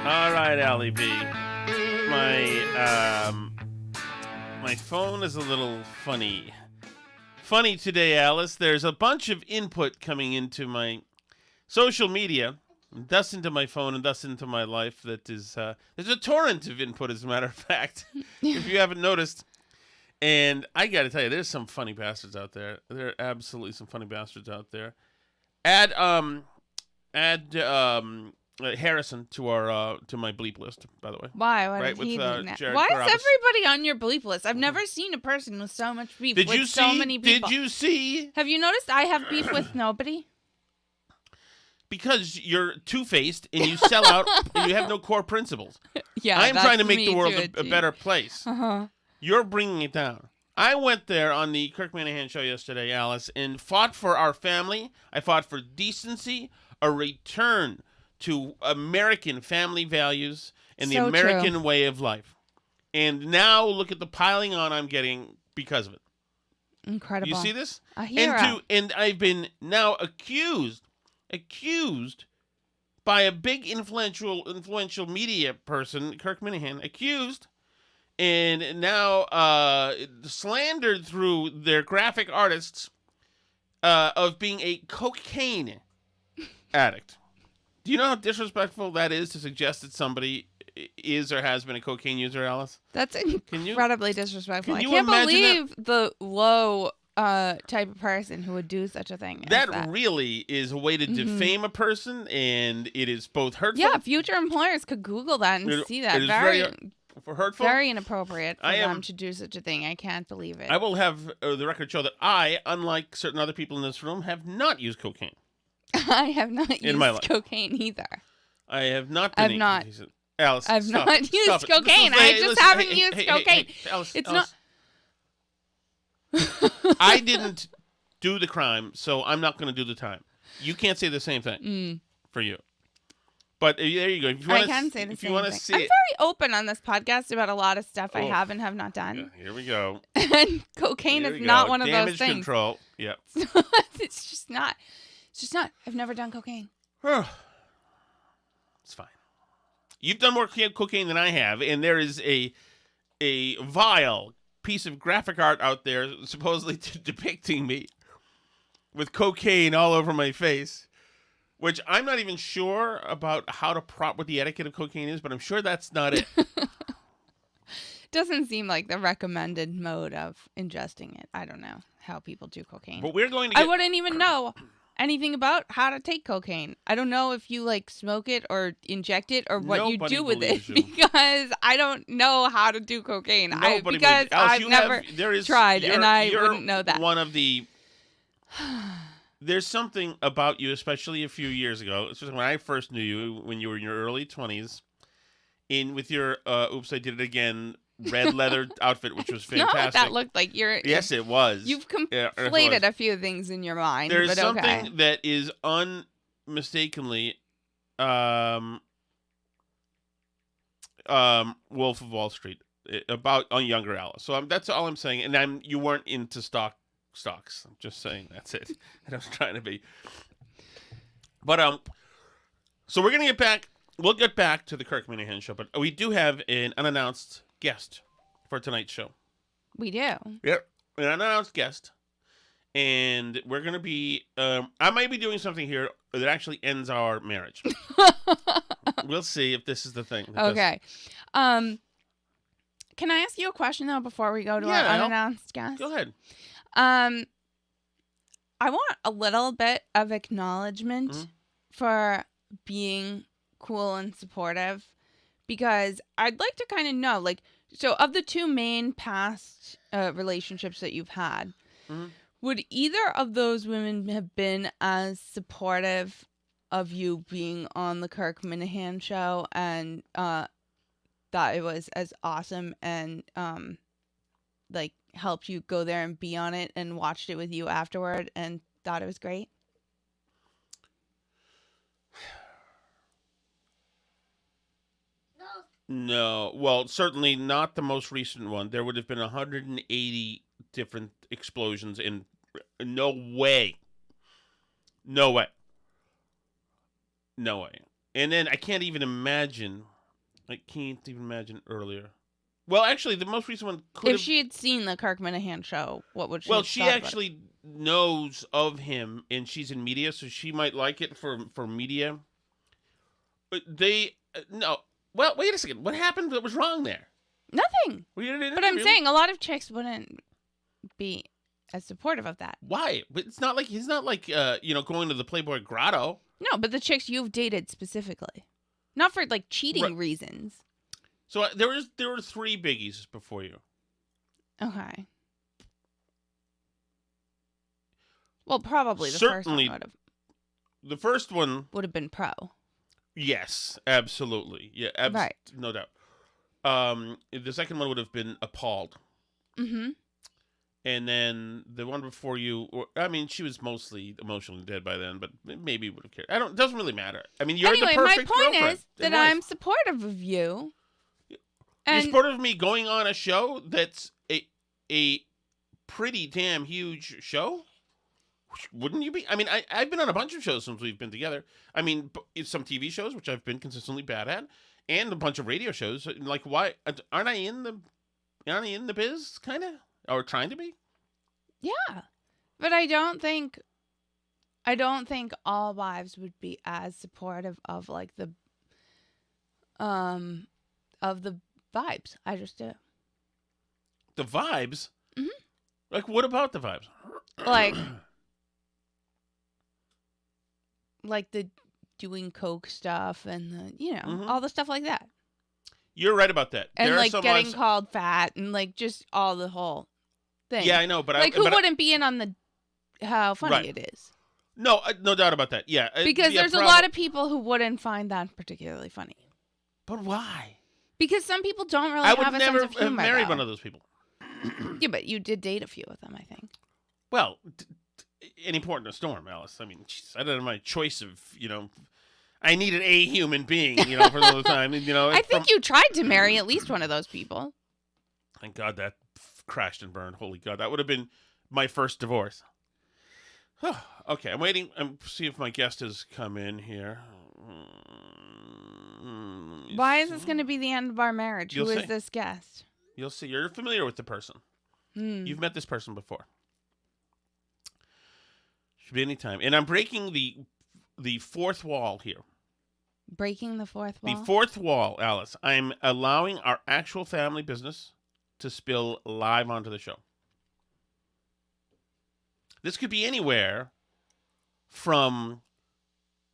All right, Allie B. My phone is a little funny. Funny today, Alice. There's a bunch of input coming into my social media, and thus into my phone, and thus into my life. That is, there's a torrent of input, as a matter of fact, if you haven't noticed. And I got to tell you, there's some funny bastards out there. There are absolutely some funny bastards out there. Add Harrison to our to my bleep list, by the way. Why? Why right, did he with, do that? Jared Why Carabas. is everybody on your bleep list? I've never seen a person with so much beef with so many people. Did you see? Have you noticed I have beef with nobody? Because you're two-faced and you sell out and you have no core principles. Yeah, I'm trying to make the world too, a better place. Uh-huh. You're bringing it down. I went there on the Kirk Minihane show yesterday, Alice, and fought for our family. I fought for decency, a return to American family values and the American way of life. And now look at the piling on I'm getting because of it. Incredible. You see this? A hero. And I've been now accused by a big influential media person, Kirk Minihane, accused and now slandered through their graphic artists of being a cocaine addict. Do you know how disrespectful that is to suggest that somebody is or has been a cocaine user, Alice? That's incredibly disrespectful. Can you I can't imagine believe the low type of person who would do such a thing. That really is a way to defame a person, and it is both hurtful. Yeah, future employers could Google that and see that. It is very hurtful. Very inappropriate for them to do such a thing. I can't believe it. I will have the record show that I, unlike certain other people in this room, have not used cocaine. I have not used cocaine either. I have not been Alice, I've not used cocaine. I just haven't used cocaine. Alice, it's Alice. not. I didn't do the crime, so I'm not going to do the time. You can't say the same thing for you. But there you go. If you I can say the same thing. I'm very open on this podcast about a lot of stuff I have and have not done. Yeah, here we go. And cocaine is not one of those things. Damage control. Yeah. It's just not. It's just not. I've never done cocaine. It's fine. You've done more cocaine than I have, and there is a vile piece of graphic art out there supposedly depicting me with cocaine all over my face, which I'm not even sure about what the etiquette of cocaine is, but I'm sure that's not it. Doesn't seem like the recommended mode of ingesting it. I don't know how people do cocaine. But we're going to I wouldn't even know anything about how to take cocaine. I don't know if you smoke it or inject it or what you do with it because I don't know how to do cocaine. Because I've never tried and I wouldn't know that. One of the there's something about you, especially a few years ago, especially when I first knew you, when you were in your early 20s, with your Oops, I Did It Again red leather outfit, which was fantastic. Not what that looked like. Yes, it was. You've conflated a few things in your mind. There's but something that is unmistakably Wolf of Wall Street about a younger Alice. So that's all I'm saying. And you weren't into stocks. I'm just saying that's it. And I was trying to be. But so we're gonna get back. We'll get back to the Kirk Minihane show, but we do have an unannounced guest for tonight's show. We do. Yep, an unannounced guest, and we're gonna be. I might be doing something here that actually ends our marriage. We'll see if this is the thing. Okay. Can I ask you a question though before we go to our unannounced guest? Go ahead. I want a little bit of acknowledgement for being cool and supportive, because I'd like to kind of know, so of the two main past relationships that you've had, would either of those women have been as supportive of you being on the Kirk Minihane show and thought it was as awesome and helped you go there and be on it and watched it with you afterward and thought it was great? No. Well, certainly not the most recent one. There would have been 180 different explosions in no way. No way. No way. And then I can't even imagine I can't even imagine earlier. Well, actually, the most recent one could If she had seen the Kirk Minihane show, what would she Well, have she thought about it? actually knows of him, and she's in media, so she might like it for media. But they... no. Well, wait a second. What happened that was wrong there? Nothing. We did an But I'm interview. saying a lot of chicks wouldn't be as supportive of that. Why? But it's not like... he's not like, going to the Playboy Grotto. No, but the chicks you've dated specifically. Not for, like, cheating Right. reasons. So there were 3 biggies before you. Okay. Well, probably the Certainly, first one the first one, would have been pro. yes, absolutely. Yeah, Right. No doubt. The second one would have been appalled. Mm-hmm. And then the one before you, she was mostly emotionally dead by then, but maybe would have cared. It doesn't really matter. I mean, you're Anyway, the perfect my point girlfriend is that in life. I'm supportive of you. You're And supportive of me going on a show that's a pretty damn huge show? Wouldn't you be? I mean, I've been on a bunch of shows since we've been together. I mean, some TV shows, which I've been consistently bad at, and a bunch of radio shows. Like, why aren't I in the biz, kind of? Or trying to be? yeah. But I don't think all wives would be as supportive of like the of the vibes. I just do. The vibes? Mhm. Like, what about the vibes? Like the doing coke stuff and the Mhm. all the stuff like that. You're right about that. And There are like some getting wives- called fat and like just all the whole thing. Yeah, I know, but like who wouldn't be in on the how funny Right. it is? No, no doubt about that. Yeah, Because there's a lot of people who wouldn't find that particularly funny. But why? Because some people don't really I would have a never sense of have humor. married though. one of those people. Yeah, but you did date a few of them, I think. Well, any port in a storm, Alice. I mean, geez, I don't have my choice of, I needed a human being, for the time. I think you tried to marry at least one of those people. Thank God that crashed and burned. Holy God, that would have been my first divorce. Okay, I'm waiting. I'm see if my guest has come in here. Why is this going to be the end of our marriage? You'll Who is see. this guest? You'll see. You're familiar with the person. You've met this person before. Should be any time. And I'm breaking the fourth wall here. Breaking the fourth wall? The fourth wall, Alice. I'm allowing our actual family business to spill live onto the show. This could be anywhere from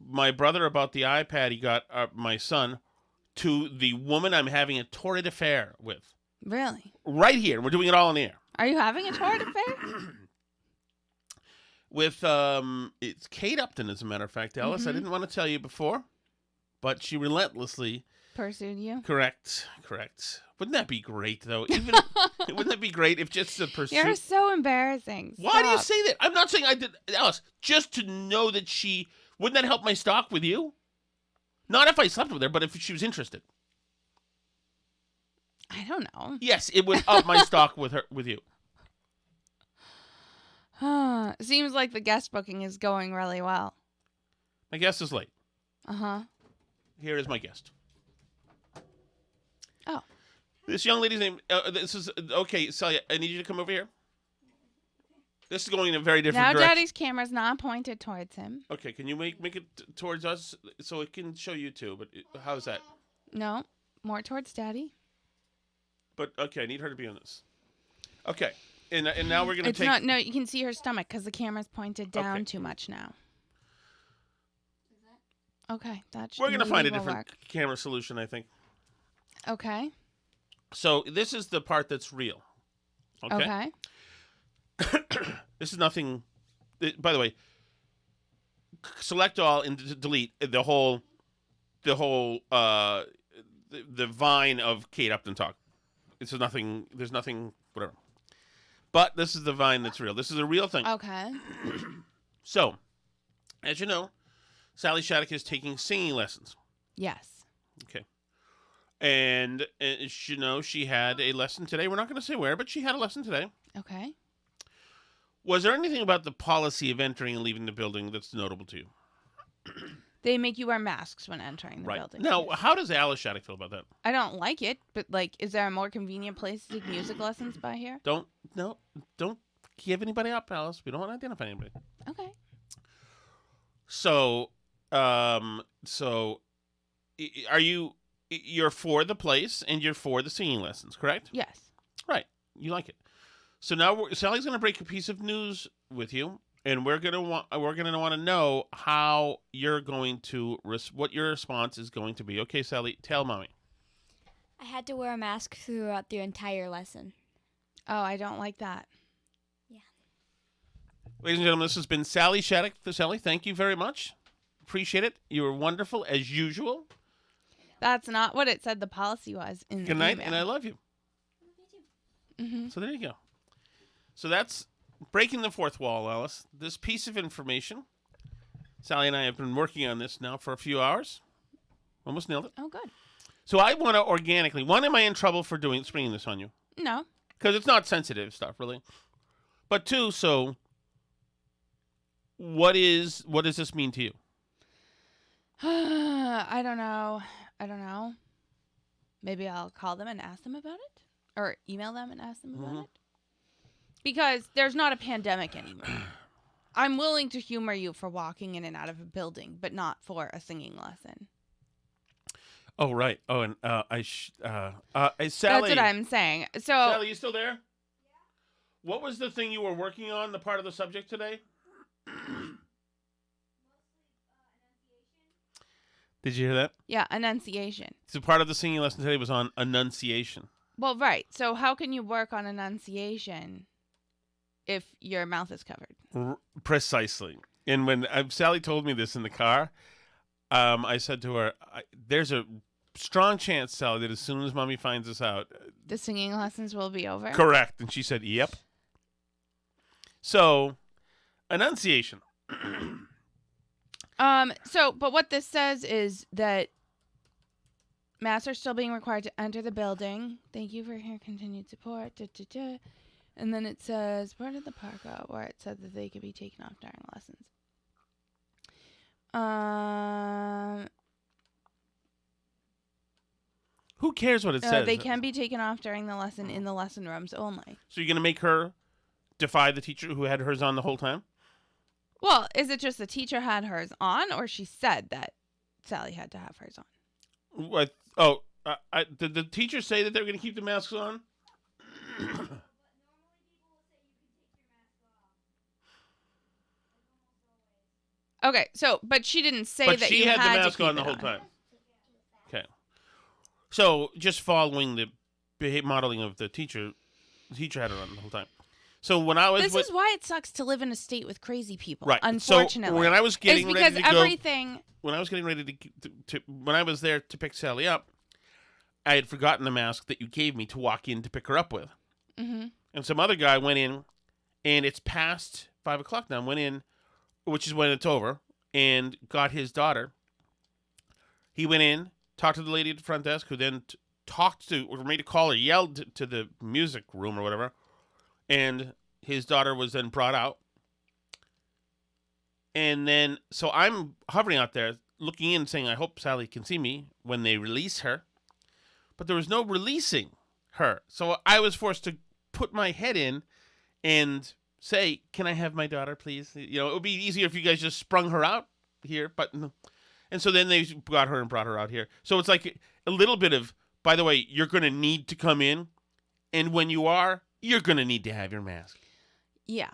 my brother about the iPad he got my son to the woman I'm having a torrid affair with. Really? Right here. We're doing it all in the air. Are you having a torrid affair? With, it's Kate Upton, as a matter of fact, Alice. I didn't want to tell you before, but she relentlessly... Pursued you? Correct. Wouldn't that be great, though? Even wouldn't that be great if just the pursuit... You're so embarrassing. Why do you Stop. say that? I'm not saying I did... Alice, just to know that she... Wouldn't that help my stock with you? Not if I slept with her, but if she was interested. I don't know. Yes, it would up my stock with you. Seems like the guest booking is going really well. My guest is late. Uh-huh. Here is my guest. Oh. This young lady's name... this is... Okay, Celia, I need you to come over here. This is going in a very different Now direction. Daddy's camera's not pointed towards him. Okay, can you make it towards us so it can show you too? But how's that? No, more towards Daddy. But okay, I need her to be on this. Okay, and now we're gonna It's take. not. No, you can see her stomach because the camera's pointed down Okay. too much now. Okay, that should We're gonna find a maybe will different camera solution, I think. work. Okay. So this is the part that's real. Okay. This is nothing. By the way, select all and delete the whole the vine of Kate Upton talk. This is nothing. There's nothing. Whatever. But this is the vine that's real. This is a real thing. Okay. So, as you know, Sally Shattuck is taking singing lessons. Yes. Okay. And you know, she had a lesson today. We're not going to say where, but she had a lesson today. Okay. Was there anything about the policy of entering and leaving the building that's notable to you? They make you wear masks when entering the Right. building. Now, Yes. how does Alice Shattuck feel about that? I don't like it, but like, is there a more convenient place to take music lessons by here? Don't give anybody up, Alice. We don't want to identify anybody. Okay. So, are you're for the place and you're for the singing lessons, correct? Yes. Right. You like it. So now Sally's going to break a piece of news with you, and we're going to want to know how you're going to what your response is going to be. Okay, Sally, tell mommy. I had to wear a mask throughout the entire lesson. Oh, I don't like that. Ladies and gentlemen, this has been Sally Shattuck. Sally, thank you very much. Appreciate it. You were wonderful as usual. That's not what it said the policy was in the Good night, email. and I love you. Mm-hmm. So there you go. So that's breaking the fourth wall, Alice. This piece of information, Sally and I have been working on this now for a few hours. Almost nailed it. Oh, good. So I want to organically. One, am I in trouble for springing this on you? No. Because it's not sensitive stuff, really. But two, so what does this mean to you? I don't know. Maybe I'll call them and ask them about it, or email them and ask them about it. Because there's not a pandemic anymore. I'm willing to humor you for walking in and out of a building, but not for a singing lesson. Oh, right. Oh, and Sally. That's what I'm saying. So, Sally, you still there? Yeah. What was the thing you were working on, the part of the subject today? Did you hear that? yeah, Annunciation. So part of the singing lesson today was on Annunciation. Well, right. So how can you work on Annunciation if your mouth is covered? Precisely. And when Sally told me this in the car, I said to her, there's a strong chance, Sally, that as soon as Mommy finds this out... The singing lessons will be over? Correct. And she said, yep. So, Annunciation. But what this says is that masks are still being required to enter the building. Thank you for your continued support. Da, da, da. And then it says, where did the part go? Where it said that they could be taken off during lessons. Who cares what it says? They can be taken off during the lesson in the lesson rooms only. So you're going to make her defy the teacher who had hers on the whole time? Well, is it just the teacher had hers on, or she said that Sally had to have hers on? What? Oh, did the teacher say that they were going to keep the masks on? Okay, but she didn't say but that she you had had the mask to keep on the it whole time. Okay. So just following the modeling of the teacher had it on the whole time. So when I was... This is why it sucks to live in a state with crazy people, right. unfortunately. So when I was getting ready to everything... When I was getting ready when I was there to pick Sally up, I had forgotten the mask that you gave me to walk in to pick her up with. Mm-hmm. And some other guy went in, and it's past 5 o'clock now, went in, which is when it's over, and got his daughter. He went in, talked to the lady at the front desk, who then made a call or yelled to the music room or whatever, and his daughter was then brought out. And then, so I'm hovering out there, looking in, saying, I hope Sally can see me when they release her. But there was no releasing her. So I was forced to put my head in and say, can I have my daughter, please? You know, it would be easier if you guys just sprung her out here. But no. And so then they got her and brought her out here. So it's like a little bit of, by the way, you're going to need to come in. And when you are, you're going to need to have your mask. Yeah.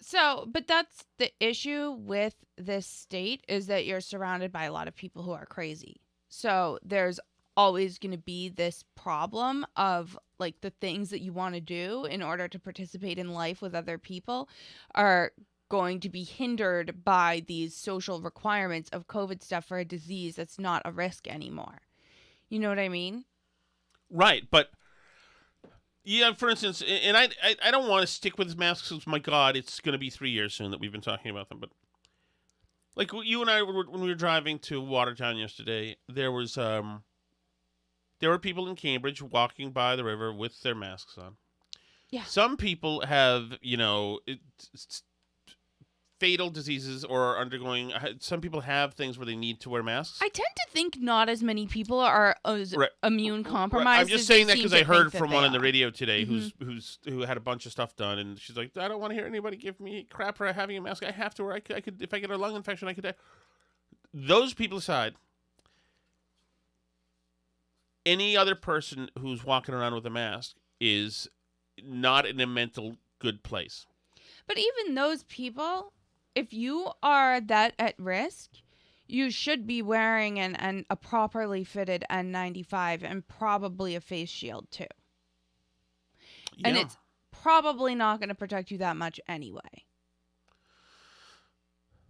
So, but that's the issue with this state, is that you're surrounded by a lot of people who are crazy. So there's always going to be this problem of like the things that you want to do in order to participate in life with other people are going to be hindered by these social requirements of COVID stuff for a disease that's not a risk anymore. You know what I mean? Right. But yeah, for instance, and I don't want to stick with masks because, my God, it's going to be 3 years soon that we've been talking about them. But like you and I, when we were driving to Watertown yesterday, there were people in Cambridge walking by the river with their masks on. Yeah. Some people have, fatal diseases or are undergoing. Some people have things where they need to wear masks. I tend to think not as many people are immune compromised. Right. I'm just saying that because I heard from one on the are. radio today who had a bunch of stuff done, and she's like, I don't want to hear anybody give me crap for having a mask. I have to wear. I could if I get a lung infection, I could die. Those people aside, any other person who's walking around with a mask is not in a mental good place. But even those people, if you are that at risk, you should be wearing a properly fitted N95 and probably a face shield too. Yeah. And it's probably not going to protect you that much anyway.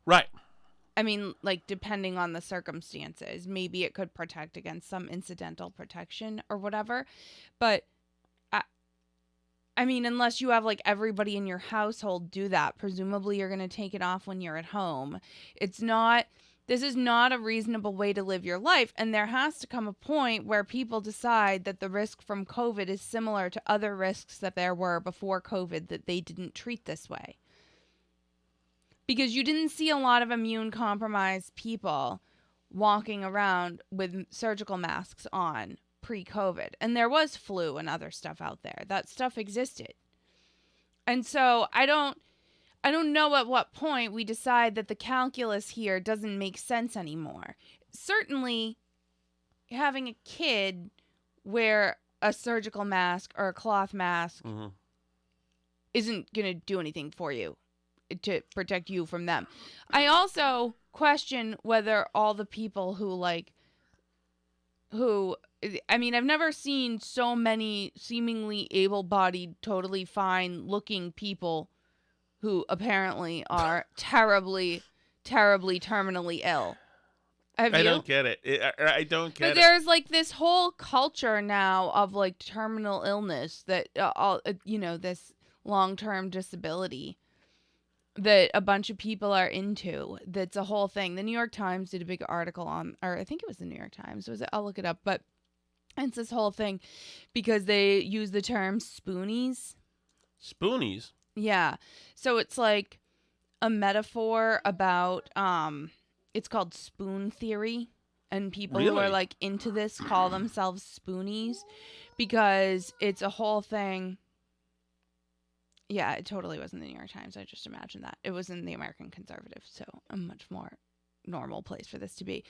Right. I mean, like, depending on the circumstances, maybe it could protect against some incidental protection or whatever. But, I mean, unless you have, like, everybody in your household do that, presumably you're going to take it off when you're at home. This is not a reasonable way to live your life. And there has to come a point where people decide that the risk from COVID is similar to other risks that there were before COVID that they didn't treat this way. Because you didn't see a lot of immune compromised people walking around with surgical masks on pre-COVID. And there was flu and other stuff out there. That stuff existed. And so I don't know at what point we decide that the calculus here doesn't make sense anymore. Certainly, having a kid wear a surgical mask or a cloth mask isn't going to do anything for you to protect you from them. I also question whether all the people I've never seen so many seemingly able-bodied, totally fine-looking people who apparently are terribly, terribly terminally ill. I don't get it. I don't get it. There's like this whole culture now of like terminal illness that, this long-term disability that a bunch of people are into. That's a whole thing. The New York Times did a big article on, or I think it was the New York Times. I'll look it up, but it's this whole thing because they use the term Spoonies. Spoonies? Yeah. So it's like a metaphor about, it's called spoon theory. And people who are like into this call themselves Spoonies because it's a whole thing. Yeah, it totally wasn't the New York Times. I just imagined that. It was in the American Conservative, so a much more normal place for this to be.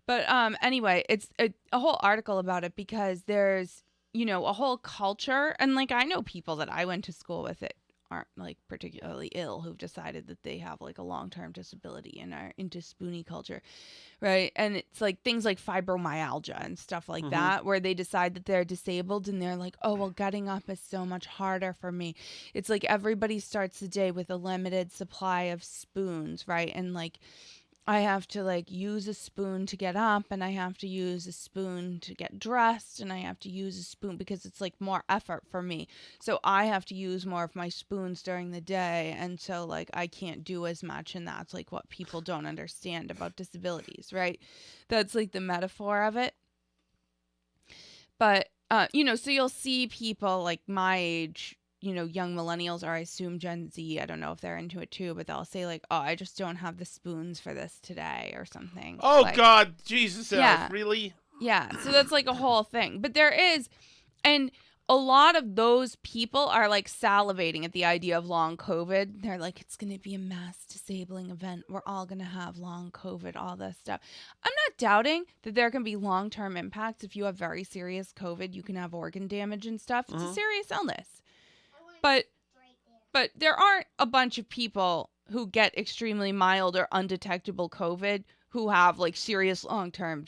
But anyway, it's a whole article about it because there's, a whole culture. And like I know people that I went to school with that aren't like particularly ill who've decided that they have like a long-term disability and are into spoonie culture, right? And it's like things like fibromyalgia and stuff like that where they decide that they're disabled and they're like, oh well, getting up is so much harder for me. It's like everybody starts the day with a limited supply of spoons, right? And like I have to like use a spoon to get up and I have to use a spoon to get dressed and I have to use a spoon because it's like more effort for me. So I have to use more of my spoons during the day. And so like I can't do as much. And that's like what people don't understand about disabilities, right? That's like the metaphor of it. But, so you'll see people like my age, young millennials, or I assume Gen Z, I don't know if they're into it too, but they'll say like, oh, I just don't have the spoons for this today or something. Oh, like, God, Jesus, yeah. Really? Yeah, so that's like a whole thing. But there is, and a lot of those people are like salivating at the idea of long COVID. They're like, it's going to be a mass disabling event. We're all going to have long COVID, all this stuff. I'm not doubting that there can be long-term impacts. If you have very serious COVID, you can have organ damage and stuff. It's a serious illness. But there aren't a bunch of people who get extremely mild or undetectable COVID who have like serious long-term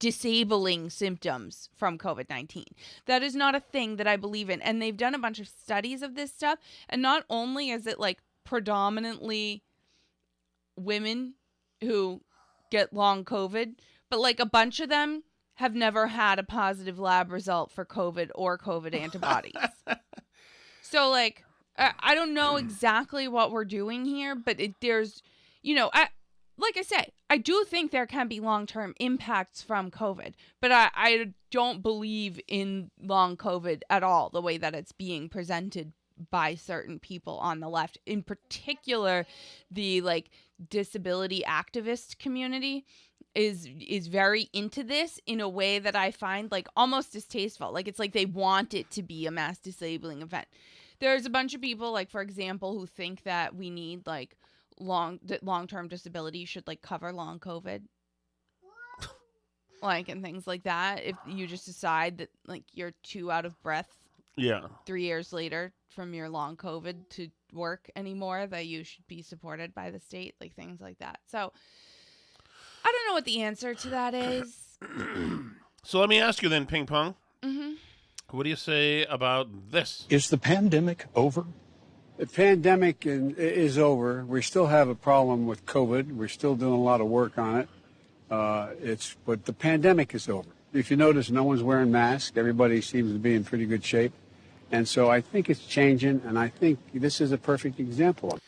disabling symptoms from COVID-19. That is not a thing that I believe in. And they've done a bunch of studies of this stuff. And not only is it like predominantly women who get long COVID, but like a bunch of them have never had a positive lab result for COVID or COVID antibodies. So, like, I don't know exactly what we're doing here, but there's, like I say, I do think there can be long-term impacts from COVID, but I don't believe in long COVID at all, the way that it's being presented by certain people on the left, in particular the like disability activist community is very into this in a way that I find like almost distasteful. Like it's like they want it to be a mass disabling event. There's a bunch of people, like for example, who think that we need like long-term disability should like cover long COVID, like, and things like that. If you just decide that like you're too out of breath 3 years later from your long COVID to work anymore, that you should be supported by the state, like things like that. So I don't know what the answer to that is. So let me ask you then, Ping Pong. Mm-hmm. What do you say about this? Is the pandemic over? The pandemic is over. We still have a problem with COVID. We're still doing a lot of work on it. But the pandemic is over. If you notice, no one's wearing masks. Everybody seems to be in pretty good shape. And so I think it's changing, and I think this is a perfect example.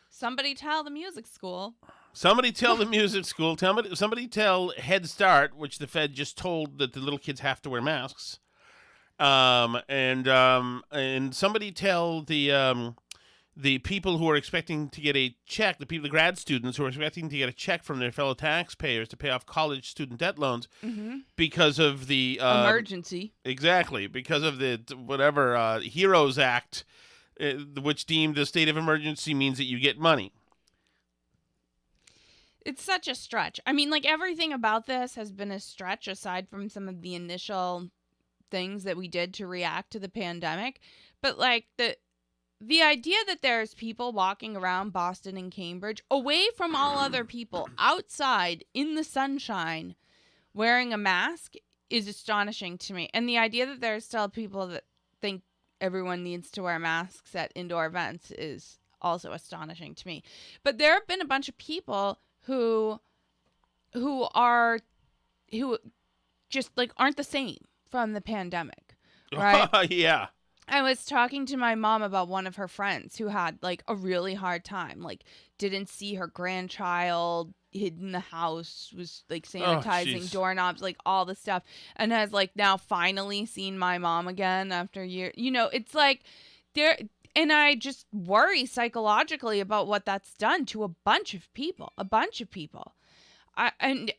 Somebody tell the music school. Somebody tell the music school. Somebody tell Head Start, which the Fed just told that the little kids have to wear masks. And somebody tell the people who are expecting to get a check, the grad students who are expecting to get a check from their fellow taxpayers to pay off college student debt loans because of the emergency. Exactly, because of the HEROES Act, which deemed a state of emergency means that you get money. It's such a stretch. I mean, like everything about this has been a stretch aside from some of the initial things that we did to react to the pandemic. But like the idea that there's people walking around Boston and Cambridge away from all other people outside in the sunshine wearing a mask is astonishing to me. And the idea that there's still people that think everyone needs to wear masks at indoor events is also astonishing to me. But there have been a bunch of people who just like aren't the same from the pandemic, right? Yeah. I was talking to my mom about one of her friends who had like a really hard time, like didn't see her grandchild, hid in the house, was like sanitizing doorknobs, like all the stuff, and has like now finally seen my mom again after a year. You know, it's like there. And I just worry psychologically about what that's done to a bunch of people. And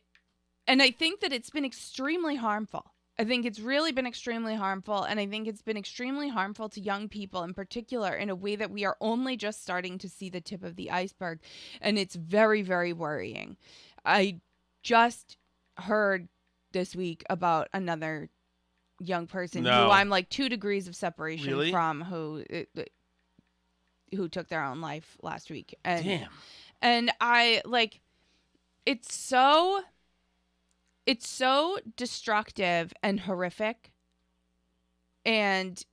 I think that it's been extremely harmful. I think it's really been extremely harmful. And I think it's been extremely harmful to young people in particular in a way that we are only just starting to see the tip of the iceberg. And it's very, very worrying. I just heard this week about another young person who I'm like 2 degrees of separation from who took their own life last week. And, damn. And I like, it's so destructive and horrific. And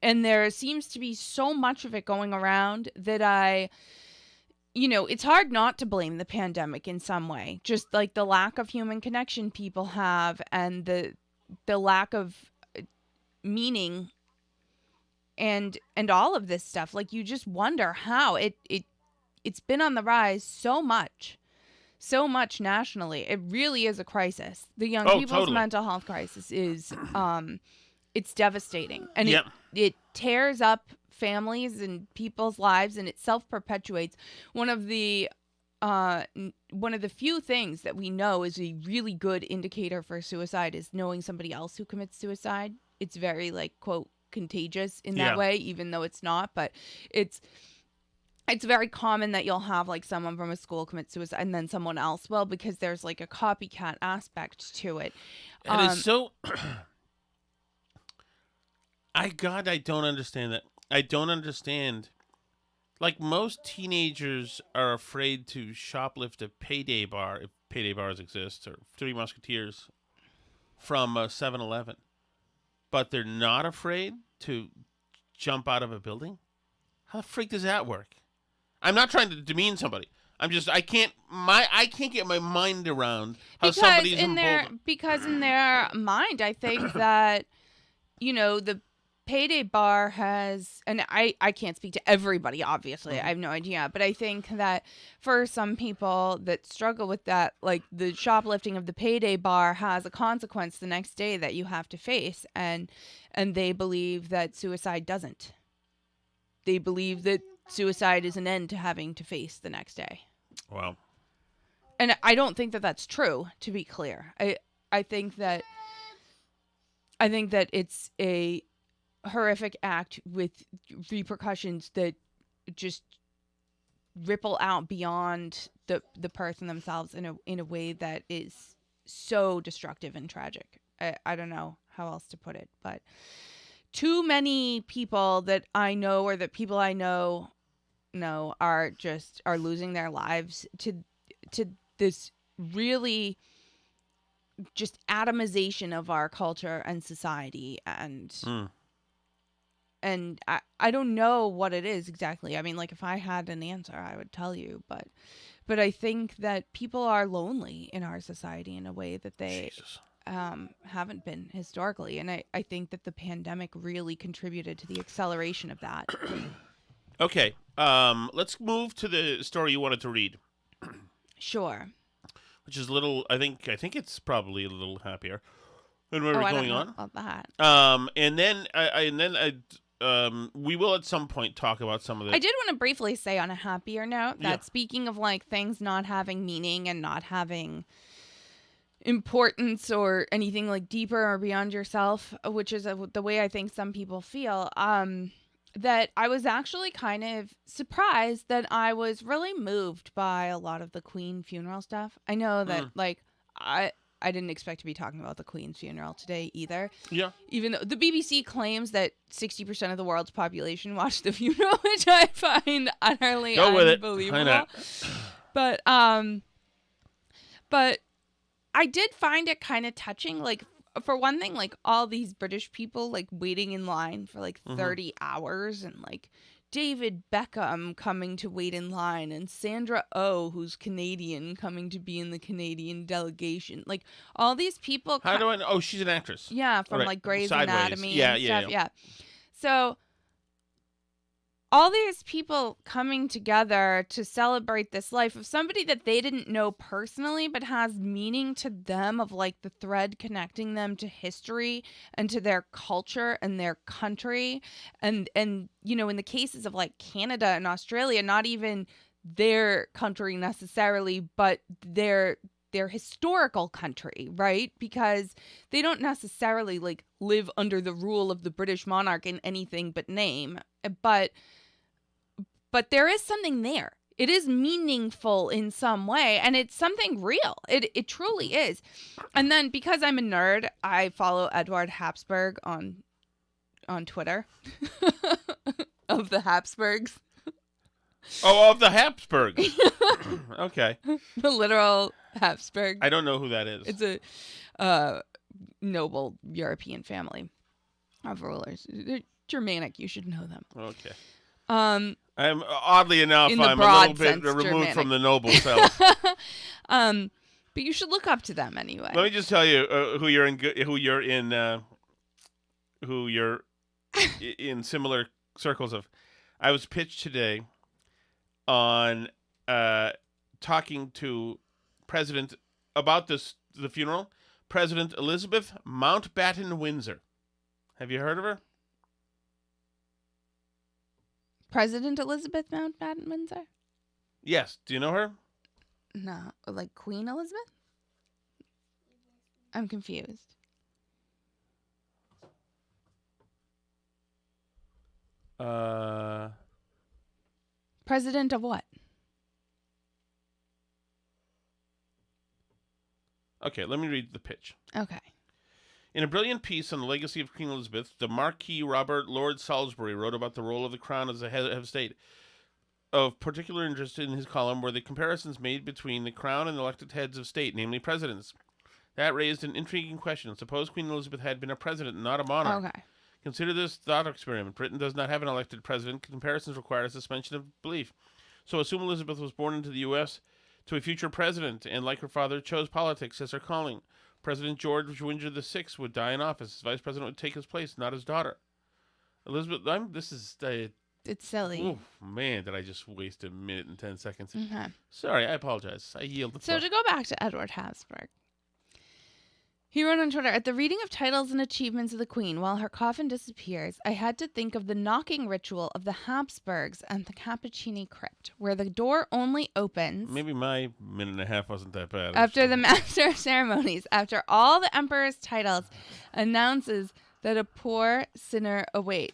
there seems to be so much of it going around that it's hard not to blame the pandemic in some way. Just like the lack of human connection people have and the lack of meaning and all of this stuff. Like you just wonder how it's been on the rise so much nationally. It really is a crisis. The young people's mental health crisis is it's devastating, and it tears up families and people's lives, and it self-perpetuates. One of the few things that we know is a really good indicator for suicide is knowing somebody else who commits suicide. It's very like quote contagious in that way, even though it's not, but it's very common that you'll have like someone from a school commit suicide and then someone else will, because there's like a copycat aspect to it. And it's so I don't understand that. I don't understand. Like most teenagers are afraid to shoplift a Payday bar, if Payday bars exist, or Three Musketeers from 7-Eleven. But they're not afraid to jump out of a building? How the freak does that work? I'm not trying to demean somebody. I can't get my mind around how somebody's because in their mind, I think that the Payday bar has, and I can't speak to everybody, obviously. I have no idea. But I think that for some people that struggle with that, like the shoplifting of the Payday bar has a consequence the next day that you have to face. And they believe that suicide doesn't. they believe that suicide is an end to having to face the next day. Wow. And I don't think that that's true, to be clear. I think that it's a horrific act with repercussions that just ripple out beyond the person themselves in a way that is so destructive and tragic. I don't know how else to put it, but too many people that I know or that people I know are losing their lives to this really just atomization of our culture and society, and I don't know what it is exactly. I mean, like, if I had an answer, I would tell you, but I think that people are lonely in our society in a way that they haven't been historically, and I think that the pandemic really contributed to the acceleration of that. Okay, let's move to the story you wanted to read. Sure. Which is a little, I think it's probably a little happier than where we're I going don't know on. about that. And then we will at some point talk about some of the. I did want to briefly say on a happier note that speaking of like things not having meaning and not having importance or anything like deeper or beyond yourself, which is the way I think some people feel, that I was actually kind of surprised that I was really moved by a lot of the Queen funeral stuff. I know that like I didn't expect to be talking about the Queen's funeral today either. Yeah. Even though the BBC claims that 60% of the world's population watched the funeral, which I find utterly unbelievable. But I did find it kind of touching, like, for one thing, like, all these British people, like, waiting in line for, like, 30 hours, and, like, David Beckham coming to wait in line, and Sandra Oh, who's Canadian, coming to be in the Canadian delegation. Like, all these people... How do I know? Oh, she's an actress. Yeah, from, like, Grey's Anatomy and stuff. Yeah. So... all these people coming together to celebrate this life of somebody that they didn't know personally, but has meaning to them, of like the thread connecting them to history and to their culture and their country. And you know, in the cases of like Canada and Australia, not even their country necessarily, but their historical country, right? Because they don't necessarily like live under the rule of the British monarch in anything but name, but there is something there. It is meaningful in some way, and it's something real. It truly is. And then because I'm a nerd, I follow Edward Habsburg on Twitter of the Habsburgs. Oh, of the Habsburgs. Okay. The literal Habsburg. I don't know who that is. It's a noble European family of rulers. They're Germanic. You should know them. Okay. I'm oddly enough, I'm a little bit removed Germanic from the noble self. But you should look up to them anyway. Let me just tell you who you're in similar circles of. I was pitched today on talking to President about the funeral. President Elizabeth Mountbatten Windsor. Have you heard of her? President Elizabeth Mountbatten Windsor? Yes. Do you know her? No. Like Queen Elizabeth? I'm confused. President of what? Okay, let me read the pitch. Okay. In a brilliant piece on the legacy of Queen Elizabeth, the Marquis Robert Lord Salisbury wrote about the role of the Crown as a head of state. Of particular interest in his column were the comparisons made between the Crown and elected heads of state, namely presidents. That raised an intriguing question. Suppose Queen Elizabeth had been a president and not a monarch. Okay. Consider this thought experiment. Britain does not have an elected president. Comparisons require a suspension of belief. So assume Elizabeth was born into the U.S. to a future president, and like her father, chose politics as her calling. President George Windsor VI would die in office. His vice president would take his place, not his daughter. Elizabeth, it's silly. Oh, man, did I just waste a minute and 10 seconds. Okay. Sorry, I apologize. I yield the floor. So to go back to Edward Habsburg, He wrote on Twitter, at the reading of titles and achievements of the Queen, while her coffin disappears, I had to think of the knocking ritual of the Habsburgs and the Cappuccini crypt, where the door only opens Maybe my minute and a half wasn't that bad. after the master of ceremonies, after all the emperor's titles, announces that a poor sinner awaits.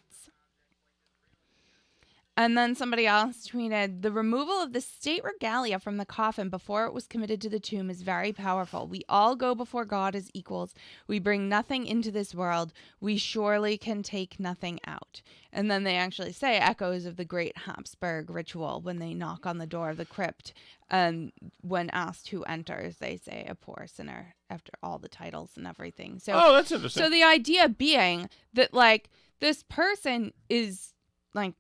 And then somebody else tweeted, the removal of the state regalia from the coffin before it was committed to the tomb is very powerful. We all go before God as equals. We bring nothing into this world. We surely can take nothing out. And then they actually say echoes of the great Habsburg ritual when they knock on the door of the crypt. And when asked who enters, they say a poor sinner after all the titles and everything. So, oh, that's interesting. So the idea being that, like, this person is, like,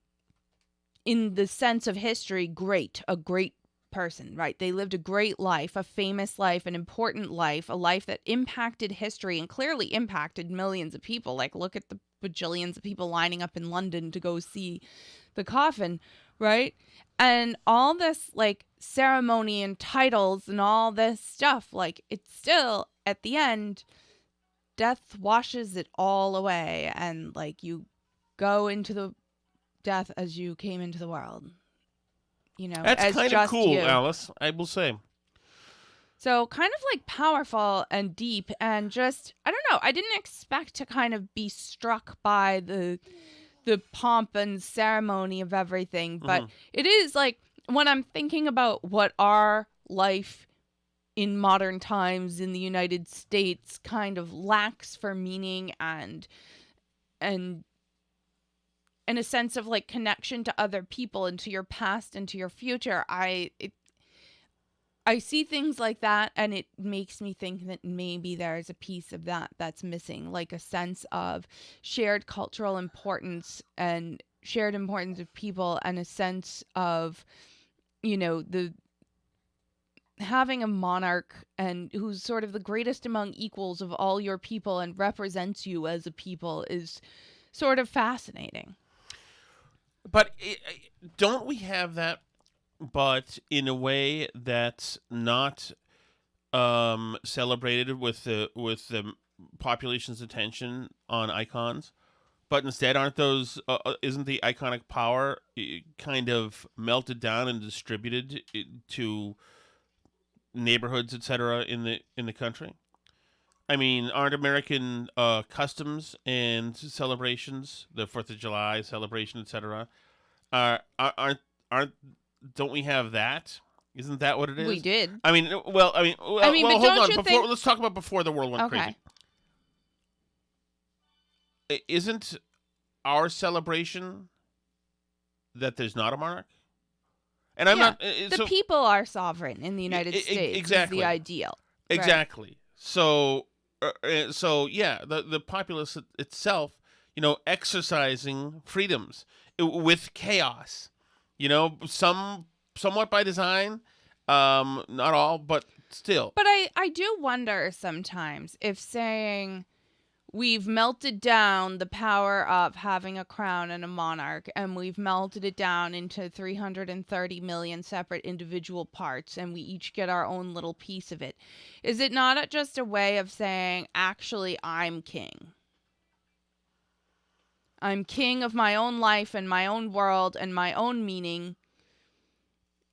in the sense of history, a great person, right? They lived a great life, a famous life, an important life, a life that impacted history and clearly impacted millions of people. Like, look at the bajillions of people lining up in London to go see the coffin, right? And all this, like, ceremony and titles and all this stuff, like, it's still, at the end, death washes it all away. And, like, you go into the death as you came into the world, you know. That's kind of cool, you. Alice, I will say. So kind of like powerful and deep, and just, I don't know, I didn't expect to kind of be struck by the pomp and ceremony of everything, but it is like, when I'm thinking about what our life in modern times in the United States kind of lacks for meaning and a sense of, like, connection to other people and to your past and to your future, I see things like that, and it makes me think that maybe there's a piece of that that's missing, like a sense of shared cultural importance and shared importance of people, and a sense of, you know, the having a monarch and who's sort of the greatest among equals of all your people and represents you as a people is sort of fascinating. But don't we have that, but in a way that's not celebrated with the population's attention on icons? But instead, aren't those? Isn't the iconic power kind of melted down and distributed to neighborhoods, etc., in the country? I mean, aren't American customs and celebrations, the 4th of July celebration, etc., don't we have that? Isn't that what it is? We did. I mean, well, but hold on. don't you think... Let's talk about before the world went okay. crazy. Isn't our celebration that there's not a monarch? And I'm not. The people are sovereign in the United States. Exactly. Is the ideal. Exactly. Right? So yeah, the populace itself, you know, exercising freedoms with chaos, you know, somewhat by design, not all, but still. But I do wonder sometimes if saying we've melted down the power of having a crown and a monarch, and we've melted it down into 330 million separate individual parts, and we each get our own little piece of it. Is it not just a way of saying, actually, I'm king? I'm king of my own life and my own world and my own meaning.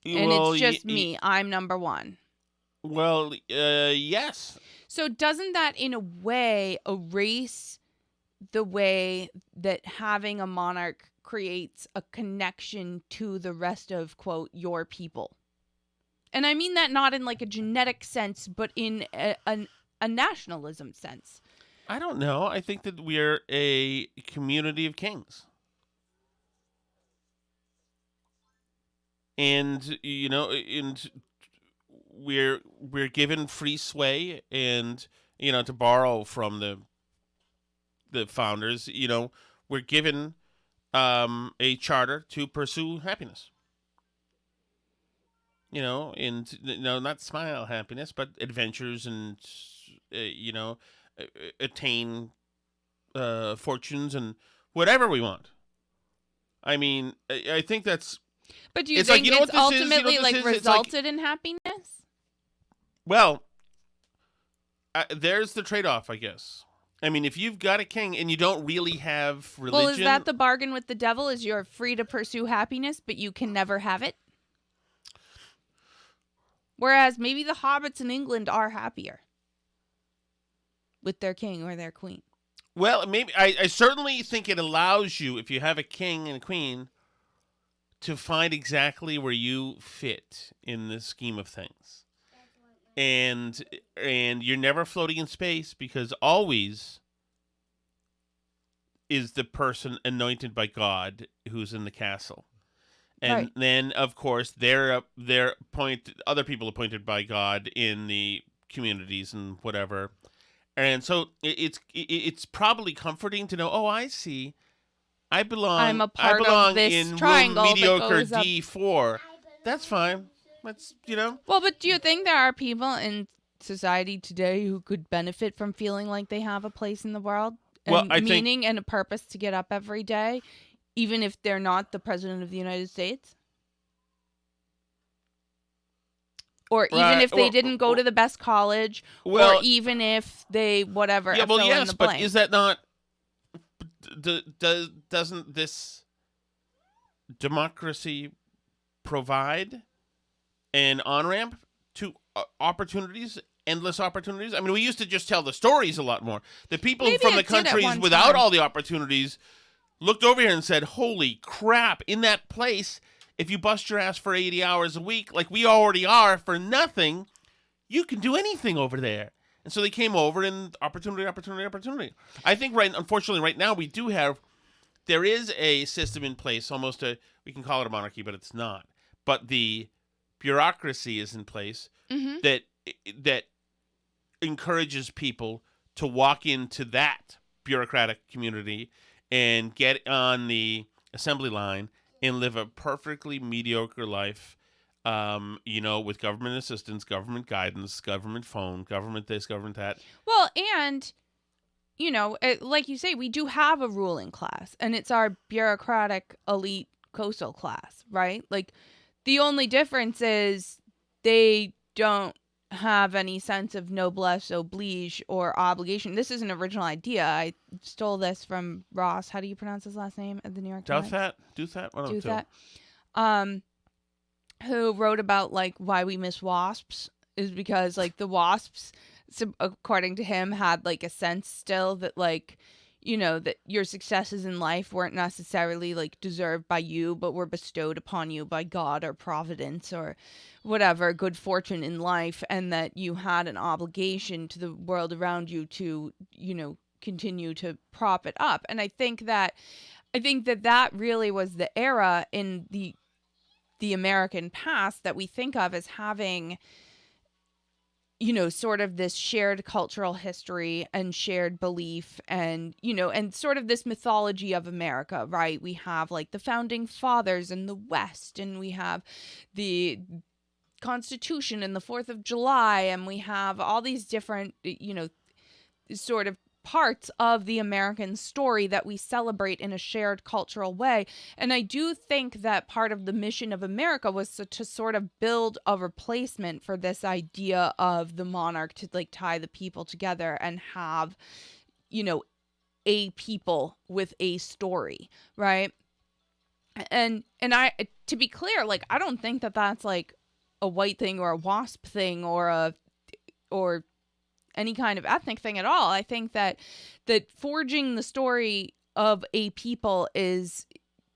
And it's just me. I'm number one. Well, yes. So doesn't that, in a way, erase the way that having a monarch creates a connection to the rest of, quote, your people? And I mean that not in, like, a genetic sense, but in a nationalism sense. I don't know. I think that we're a community of kings. And, you know, we're given free sway, and, you know, to borrow from the founders, you know, we're given a charter to pursue happiness. You know, and, you know, not smile happiness, but adventures and, you know, attain fortunes and whatever we want. I mean, I think that's... But do you think it's ultimately, like, resulted in happiness? Well, there's the trade-off, I guess. I mean, if you've got a king and you don't really have religion... Well, is that the bargain with the devil? Is you're free to pursue happiness, but you can never have it? Whereas maybe the hobbits in England are happier with their king or their queen. Well, maybe I certainly think it allows you, if you have a king and a queen, to find exactly where you fit in the scheme of things. And you're never floating in space because always is the person anointed by God who's in the castle. And Right. then, of course, other people appointed by God in the communities and whatever. And so it's probably comforting to know, oh, I see. I belong I'm a part of belong this in triangle room that mediocre goes up. D4. That's fine. That's, Well, but do you think there are people in society today who could benefit from feeling like they have a place in the world and Well, I think- meaning and a purpose to get up every day, even if they're not the president of the United States? Or even Right, if they or- didn't go to the best college, Well- or even if they whatever. Yeah, well, fill in yes, the but blank. is that not... Doesn't this democracy provide an on-ramp to opportunities, endless opportunities? I mean, we used to just tell the stories a lot more. The people Maybe from the it did at countries one without time. all the opportunities looked over here and said, holy crap, in that place, if you bust your ass for 80 hours a week, like we already are for nothing, you can do anything over there. And so they came over and opportunity. I think unfortunately right now there is a system in place, we can call it a monarchy, but it's not. But the bureaucracy is in place Mhm. that encourages people to walk into that bureaucratic community and get on the assembly line and live a perfectly mediocre life, with government assistance, government guidance, government phone, government this, government that. Well, and, like you say, we do have a ruling class, and it's our bureaucratic elite coastal class, right? Like, the only difference is they don't have any sense of noblesse oblige or obligation. This is an original idea. I stole this from Ross. How do you pronounce his last name at the New York Times? Duthat? Do that. Who wrote about like why we miss wasps is because like the wasps, according to him, had like a sense still that like, that your successes in life weren't necessarily like deserved by you, but were bestowed upon you by God or Providence or whatever, good fortune in life, and that you had an obligation to the world around you to, continue to prop it up. And I think that really was the era in the American past that we think of as having, sort of this shared cultural history and shared belief and, and sort of this mythology of America, right? We have like the founding fathers in the West, and we have the Constitution and the 4th of July, and we have all these different, sort of parts of the American story that we celebrate in a shared cultural way. And I do think that part of the mission of America was to sort of build a replacement for this idea of the monarch to like tie the people together and have, a people with a story, right? And I, to be clear, like, I don't think that that's like a white thing or a WASP thing or any kind of ethnic thing at all. I think that forging the story of a people is,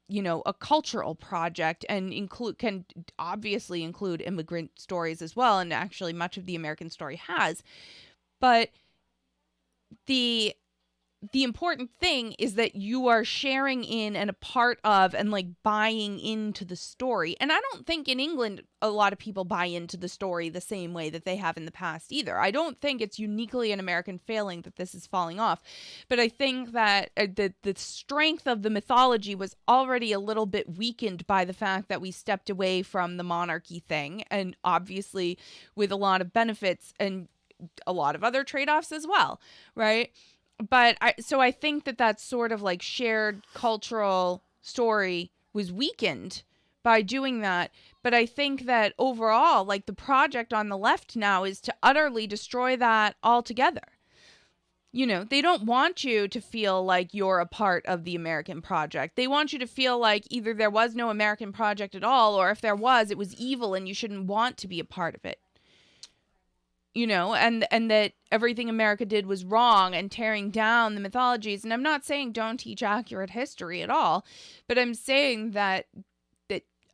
a cultural project and can obviously include immigrant stories as well. And actually much of the American story has. But the important thing is that you are sharing in and a part of and like buying into the story. And I don't think in England a lot of people buy into the story the same way that they have in the past either. I don't think it's uniquely an American failing that this is falling off. But I think that the strength of the mythology was already a little bit weakened by the fact that we stepped away from the monarchy thing, and obviously with a lot of benefits and a lot of other trade-offs as well, right? But I think that sort of like shared cultural story was weakened by doing that. But I think that overall, like, the project on the left now is to utterly destroy that altogether. You know, they don't want you to feel like you're a part of the American project. They want you to feel like either there was no American project at all, or if there was, it was evil and you shouldn't want to be a part of it. You know, and that everything America did was wrong and tearing down the mythologies. And I'm not saying don't teach accurate history at all, but I'm saying that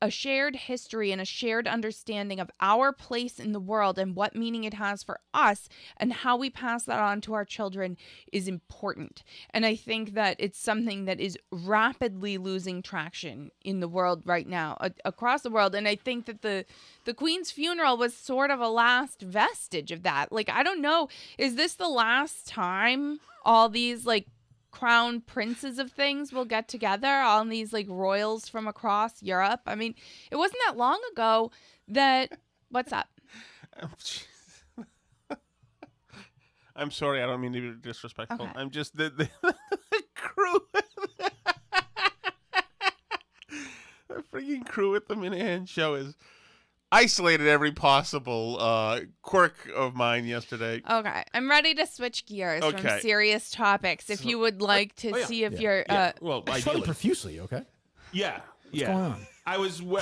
a shared history and a shared understanding of our place in the world and what meaning it has for us and how we pass that on to our children is important. And I think that it's something that is rapidly losing traction in the world right now, across the world. And I think that the Queen's funeral was sort of a last vestige of that. Like, I don't know, is this the last time all these, like, crown princes of things will get together, all these like royals from across Europe? I mean, it wasn't that long ago that what's up? I'm sorry, I don't mean to be disrespectful. Okay. I'm just the crew. The freaking crew at the Minihane show is isolated every possible quirk of mine yesterday. Okay, I'm ready to switch gears from serious topics. If you would like to see if you're... Well, I sweating profusely, okay? Yeah. What's going on? I was... What's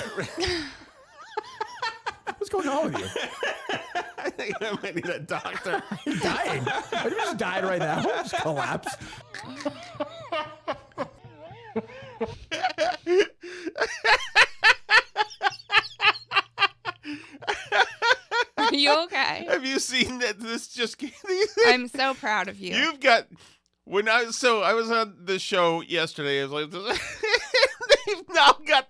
going on with you? I think I might need a doctor. You're dying. Are you just dying right now? Just collapse. Are you okay? Have you seen that? This just. I'm so proud of you. You've got. I was on the show yesterday. I was like, they've now got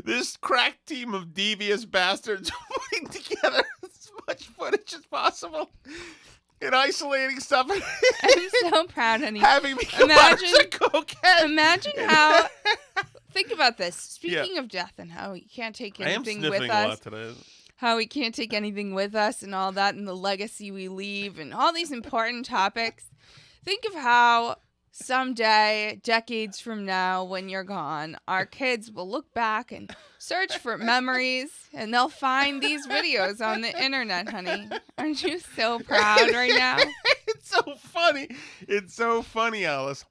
this crack team of devious bastards putting together as much footage as possible and isolating stuff. I'm so proud, honey. Having me imagine cocaine. Imagine how. Think about this. Speaking of death and how we can't take anything with us. A lot today. How we can't take anything with us and all that, and the legacy we leave and all these important topics. Think of how someday, decades from now, when you're gone, our kids will look back and search for memories, and they'll find these videos on the internet, honey. Aren't you so proud right now? It's so funny. It's so funny, Alice.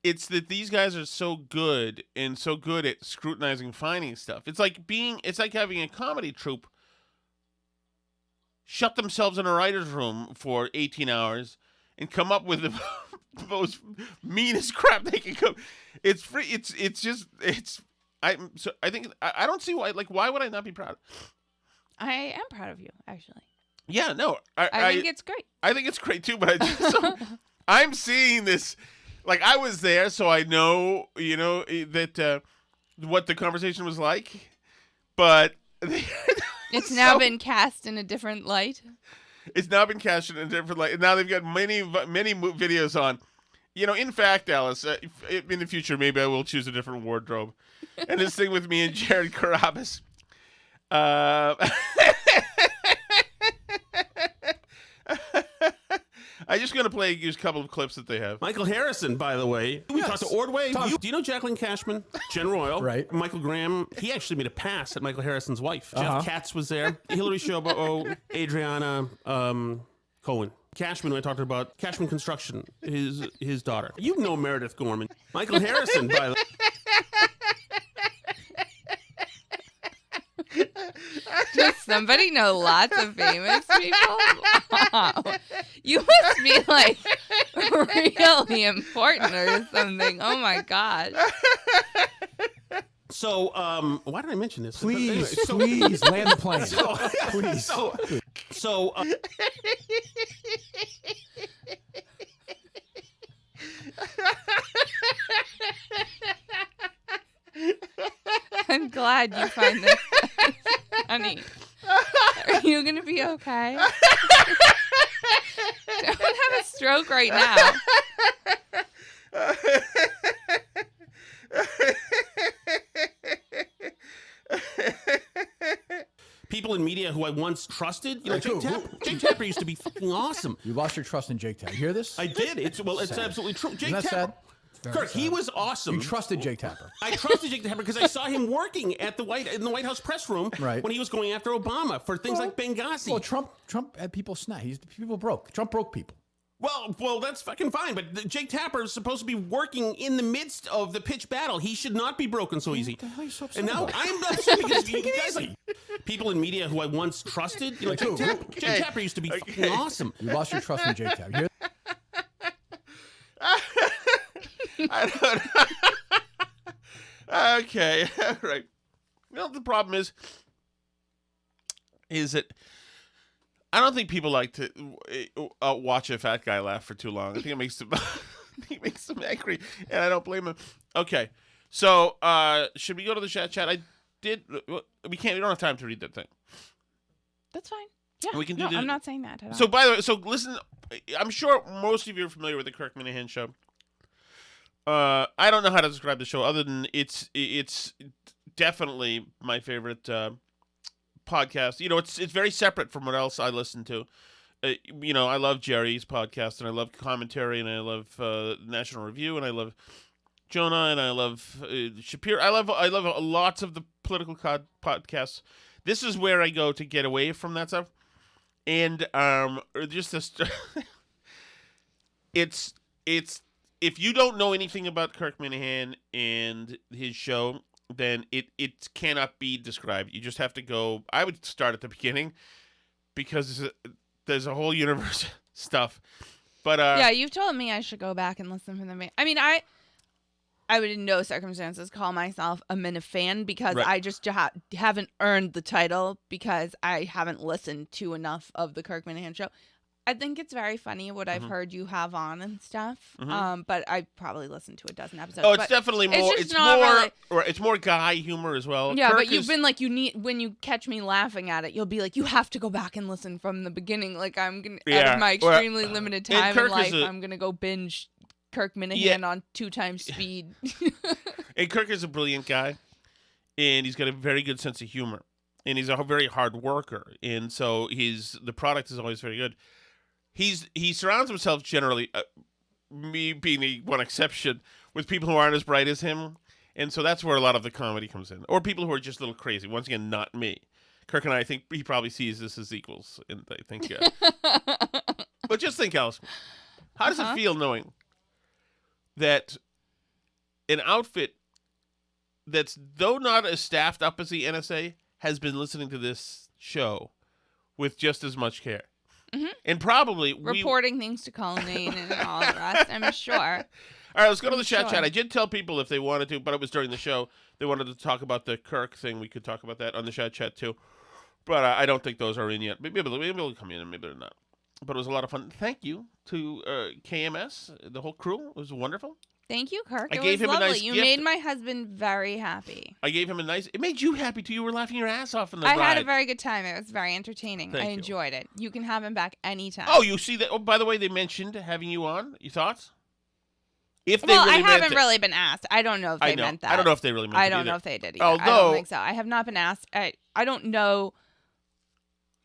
It's that these guys are so good and so good at scrutinizing, finding stuff. It's like having a comedy troupe shut themselves in a writer's room for 18 hours and come up with the most meanest crap they can come. It's free. I don't see why. Like, why would I not be proud? I am proud of you, actually. Yeah, no. I think it's great. I think it's great too, but I'm seeing this. Like, I was there, so I know, that what the conversation was like, but it's now been cast in a different light. It's now been cast in a different light, and now they've got many videos on. In fact, Alice, in the future, maybe I will choose a different wardrobe. And this thing with me and Jared Carabas. I'm just going to play a couple of clips that they have. Michael Harrison, by the way. We talked to Ordway. Do you know Jacqueline Cashman? Jen Royal. Right. Michael Graham. He actually made a pass at Michael Harrison's wife. Jeff Katz was there. Hillary Shobo, Adriana Cohen. Cashman, I talked about Cashman Construction, his daughter. You know Meredith Gorman. Michael Harrison, by the way. Does somebody know lots of famous people? Wow. You must be like really important or something. Oh my God. So, why did I mention this? Please, please land the plane. Please. So I'm glad you find this funny. Are you going to be okay? Don't have a stroke right now. people in media who I once trusted, Jake Tapper used to be fucking awesome. You lost your trust in Jake Tapper. You hear this? I did. It's absolutely true. Isn't that sad? Kirk, he was awesome. You trusted Jake Tapper. I trusted Jake Tapper because I saw him working at the in the White House press room when he was going after Obama for things like Benghazi. Well, Trump had people snap. People broke. Trump broke people. Well, that's fucking fine. But Jake Tapper is supposed to be working in the midst of the pitch battle. He should not be broken so easy. What the hell are you so upset And now about? I'm upset because you guys, like, people in media who I once trusted. You know, Jake Tapper used to be fucking awesome. You lost your trust in Jake Tapper. I don't know. Okay, all right. Well, the problem is that I don't think people like to watch a fat guy laugh for too long. I think it makes them, angry, and I don't blame him. Okay, so should we go to the chat? We can't. We don't have time to read that thing. That's fine. Yeah, we can do. I'm not saying that at all. So by the way, listen. I'm sure most of you are familiar with the Kirk Minihane show. I don't know how to describe the show other than it's definitely my favorite podcast. You know, it's very separate from what else I listen to. You know, I love Jerry's podcast, and I love commentary, and I love National Review, and I love Jonah, and I love Shapiro. I love lots of the political podcasts. This is where I go to get away from that stuff, and just this. It's if you don't know anything about Kirk Minihane and his show, then it cannot be described. You just have to go. I would start at the beginning because there's a whole universe of stuff. But yeah, you've told me I should go back and listen from the main. I mean, I would in no circumstances call myself a Minifan because I just haven't earned the title because I haven't listened to enough of the Kirk Minihane show. I think it's very funny what I've heard you have on and stuff. But I probably listened to a dozen episodes. Oh, it's definitely more. It's more guy humor as well. Yeah, Kirk but you've been like when you catch me laughing at it, you'll be like, you have to go back and listen from the beginning. Like I'm gonna out of my extremely limited time in life, I'm gonna go binge Kirk Minihane on 2 times speed. And Kirk is a brilliant guy, and he's got a very good sense of humor, and he's a very hard worker, and so the product is always very good. He surrounds himself generally, me being the one exception, with people who aren't as bright as him, and so that's where a lot of the comedy comes in, or people who are just a little crazy. Once again, not me. Kirk and I think he probably sees this as equals, and I think. But just think, Alice, how does it feel knowing that an outfit that's though not as staffed up as the NSA has been listening to this show with just as much care? And probably reporting things to Colleen and all the rest, I'm sure. All right, let's go to the chat. I did tell people if they wanted to, but it was during the show. They wanted to talk about the Kirk thing. We could talk about that on the chat too. But I don't think those are in yet. Maybe they'll come in and maybe they're not. But it was a lot of fun. Thank you to KMS, the whole crew. It was wonderful. Thank you, Kirk. I it gave was him lovely. a nice You gift. made my husband very happy. I gave him a nice. It made you happy too. You were laughing your ass off in the I ride. had a very good time. It was very entertaining. Thank I you. enjoyed it. You can have him back anytime. Oh, you see that? Oh, by the way, they mentioned having you on. Your thoughts? If they Well, really I haven't meant really been asked. I don't know if they meant that. I don't know if they really meant it I don't either. know if they did either. Although, I don't think so. I have not been asked. I don't know.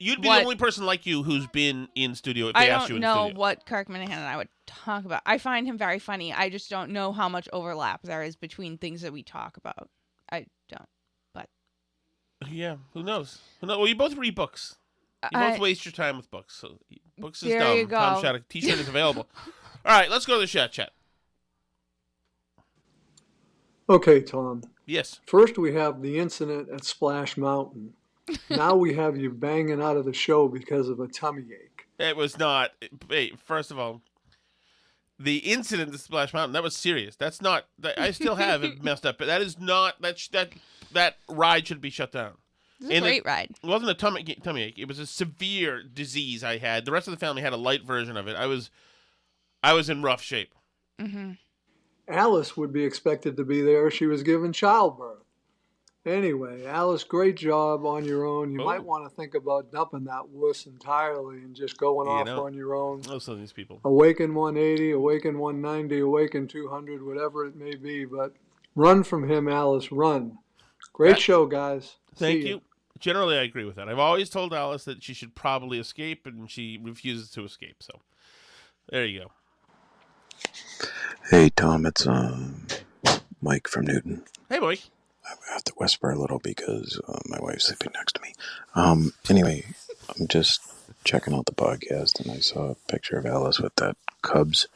You'd be the only person like you who's been in studio if they I asked you don't in know studio. what Kirk Minihane and I would talk about. I find him very funny. I just don't know how much overlap there is between things that we talk about. I don't. But Yeah, who knows? Well, you both read books. You both waste your time with books. So books is there dumb. you go. Tom Shattuck T-shirt is available. All right, let's go to the chat. Okay, Tom. Yes. First, we have the incident at Splash Mountain. Now we have you banging out of the show because of a tummy ache. It was not. Wait, first of all, the incident at Splash Mountain, that was serious. That's not. I still have it messed up, but that is not. That ride should be shut down. It was a great ride. It wasn't a tummy ache. It was a severe disease I had. The rest of the family had a light version of it. I was in rough shape. Mm-hmm. Alice would be expected to be there. She was given childbirth. Anyway, Alice, great job on your own. You might want to think about dumping that wuss entirely and just going off on your own. Most of these people. Awaken 180, Awaken 190, Awaken 200, whatever it may be. But run from him, Alice, run. Great show, guys. Thank you. Generally, I agree with that. I've always told Alice that she should probably escape, and she refuses to escape. So there you go. Hey, Tom, it's Mike from Newton. Hey, boy. I have to whisper a little because my wife's sleeping next to me. Anyway, I'm just checking out the podcast, and I saw a picture of Alice with that Cubs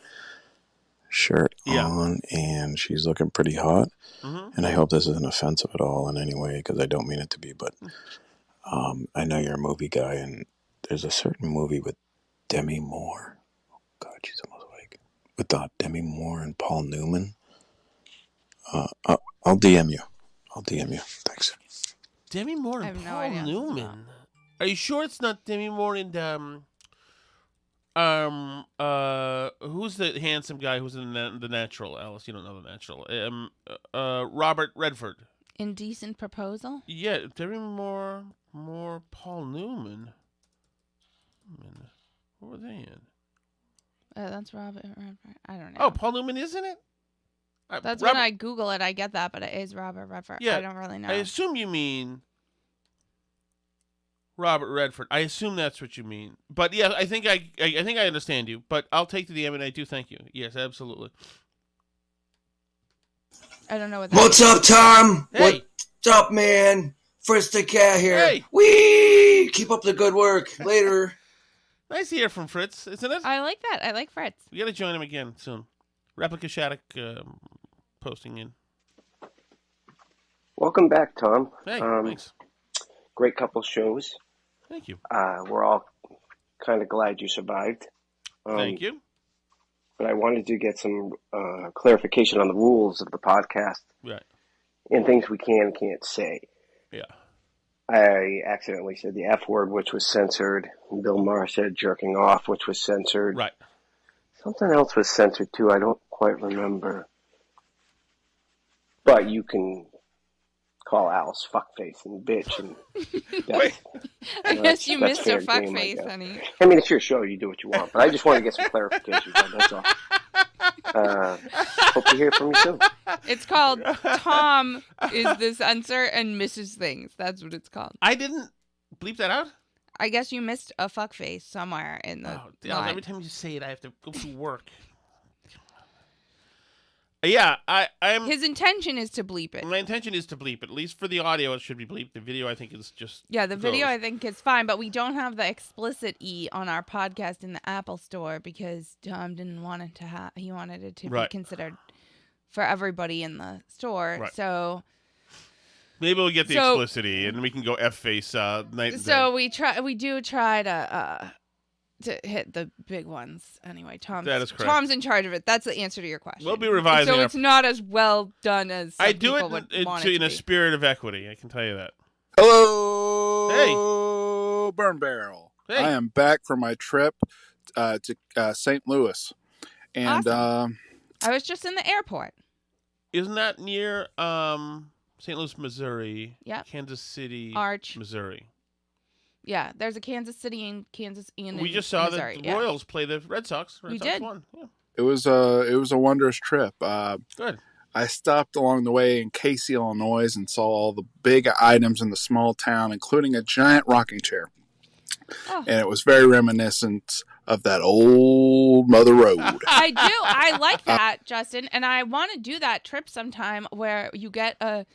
shirt on, and she's looking pretty hot. Mm-hmm. And I hope this isn't offensive at all in any way, because I don't mean it to be, but I know you're a movie guy, and there's a certain movie with Demi Moore. Oh, God, she's almost awake. With Demi Moore and Paul Newman. I'll DM you. Thanks. Demi Moore and Paul Newman. Are you sure it's not Demi Moore and who's the handsome guy who's in the Natural? Alice, you don't know The Natural. Robert Redford. Indecent Proposal? Yeah, Demi Moore, Paul Newman. What were they in? That's Robert Redford. I don't know. Oh, Paul Newman is in it? That's when I Google it, I get that, but it is Robert Redford. Yeah, I don't really know. I assume you mean Robert Redford. I assume that's what you mean. But yeah, I think I understand you. But I'll take the DM, and I do thank you. Yes, absolutely. I don't know what that What's is. up, Tom? Hey. What's up, man? First the cat here. Hey. Whee! Keep up the good work. Later. Nice to hear from Fritz, isn't it? I like that. I like Fritz. We got to join him again soon. Replica Shattuck posting in. Welcome back, Tom. Hey, thanks. Great couple shows. Thank you. We're all kind of glad you survived. Thank you. But I wanted to get some clarification on the rules of the podcast. Right. And things we can and can't say. Yeah. I accidentally said the F word, which was censored. Bill Maher said jerking off, which was censored. Right. Something else was censored, too. I don't quite remember. But you can call Alice fuckface and bitch. And Wait. I guess you missed a fuckface, honey. I mean, it's your show. You do what you want. But I just want to get some clarification. That's all. Hope to hear from you soon. It's called Tom is the censor and misses things. That's what it's called. I didn't bleep that out? I guess you missed a fuckface somewhere in the line. Every time you say it, I have to go to work. Yeah, I'm. His intention is to bleep it. My intention is to bleep. At least for the audio, it should be bleeped. The video, I think, is just. Yeah, the video, I think, is fine, but we don't have the explicit E on our podcast in the Apple Store because Tom didn't want it to have. He wanted it to be considered for everybody in the store. Right. So. Maybe we'll get the explicit and we can go F-face night and day. We do try to hit the big ones anyway. That is correct. Tom's in charge of it. That's the answer to your question. We'll be revising. So it's not as well done as some I do people it would want it in a spirit of equity. I can tell you that. Hello, hey, Burn Barrel. Hey. I am back from my trip to St. Louis, and awesome. I was just in the airport. Isn't that near St. Louis, Missouri? Yeah. Kansas City, Arch, Missouri. Yeah, there's a Kansas City and we just saw Missouri, the Royals play the Red Sox. We did. Won. Yeah. It was a wondrous trip. Good. I stopped along the way in Casey, Illinois, and saw all the big items in the small town, including a giant rocking chair. Oh. And it was very reminiscent of that old Mother Road. I do. I like that, Justin, and I want to do that trip sometime where you get a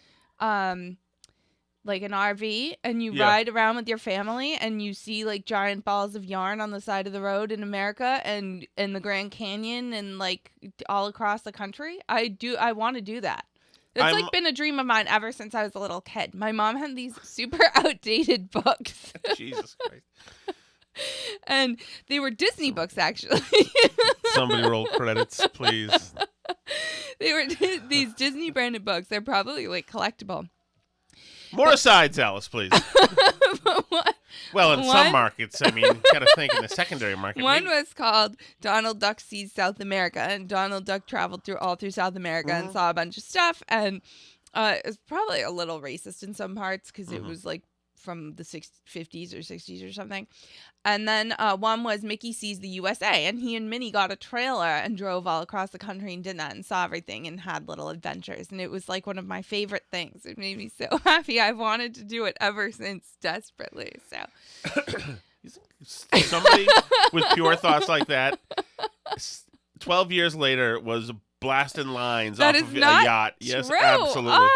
like an RV and you ride around with your family and you see like giant balls of yarn on the side of the road in America and in the Grand Canyon and like all across the country. I want to do that. It's like been a dream of mine ever since I was a little kid. My mom had these super outdated books. Jesus Christ. And they were Disney books, actually. Somebody roll credits, please. They were these Disney branded books. They're probably like collectible. More asides, Alice, please. Well, in some markets, I mean, you got to think in the secondary market. One was called Donald Duck Sees South America, and Donald Duck traveled all through South America and saw a bunch of stuff, and it was probably a little racist in some parts because it was like from the 50s or 60s or something. And then one was Mickey Sees the USA, and he and Minnie got a trailer and drove all across the country and did that and saw everything and had little adventures. And it was like one of my favorite things. It made me so happy. I've wanted to do it ever since desperately. So somebody with pure thoughts like that, 12 years later, was blasting lines That off is of not a yacht. Yes, true. absolutely.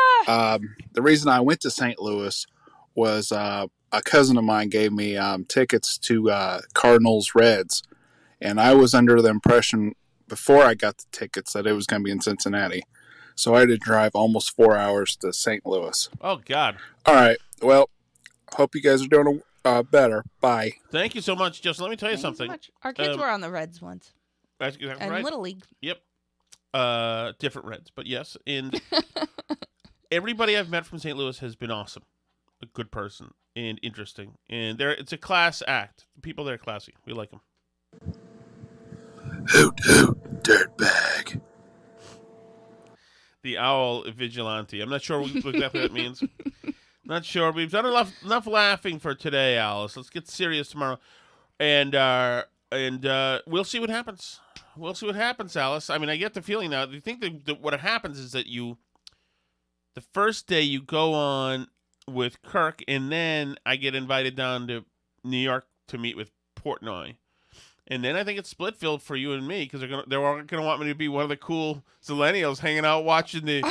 The reason I went to St. Louis was a cousin of mine gave me tickets to Cardinals Reds, and I was under the impression before I got the tickets that it was going to be in Cincinnati. So I had to drive almost 4 hours to St. Louis. Oh, God. All right. Well, hope you guys are doing better. Bye. Thank you so much, Justin. Let me tell you Thank something. so much. Our kids were on the Reds once. That's exactly And right. Little League. Yep. Different Reds, but yes. And everybody I've met from St. Louis has been awesome. A good person and interesting. And it's a class act. The people there are classy. We like them. Hoot, hoot, dirtbag. The owl vigilante. I'm not sure what exactly that means. Not sure. We've done enough laughing for today, Alice. Let's get serious tomorrow. And we'll see what happens. We'll see what happens, Alice. I mean, I get the feeling now. Do you think that what happens is that the first day you go on with Kirk, and then I get invited down to New York to meet with Portnoy. And then I think it's Splitfield for you and me because they're gonna want me to be one of the cool Zillennials hanging out watching the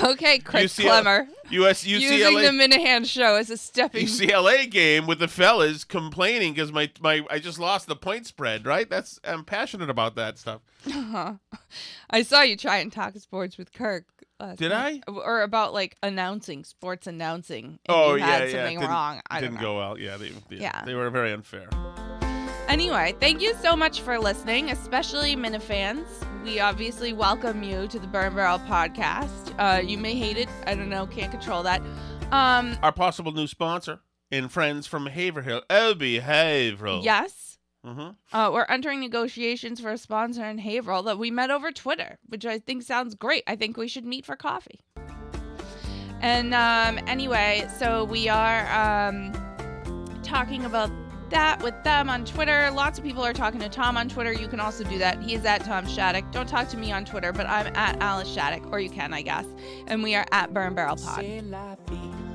Chris Clemmer UCLA using the Minihane show as a stepping UCLA game with the fellas complaining because my I just lost the point spread. Right? I'm passionate about that stuff. I saw you try and talk sports with Kirk. Did I? Or about like sports announcing. And you had something wrong. I don't know. Go well. Yeah, they were very unfair. Anyway, thank you so much for listening, especially Minifans. We obviously welcome you to the Burn Barrel podcast. You may hate it. I don't know. Can't control that. Our possible new sponsor and friends from Haverhill, LB Haverhill. Yes. Mm-hmm. We're entering negotiations for a sponsor in Haverhill that we met over Twitter, which I think sounds great. I think we should meet for coffee. And anyway, so we are talking about that with them on Twitter. Lots of people are talking to Tom on Twitter. You can also do that. He is at Tom Shattuck. Don't talk to me on Twitter, but I'm at Alice Shattuck, or you can, I guess. And we are at Burn Barrel Pod. C'est la vie.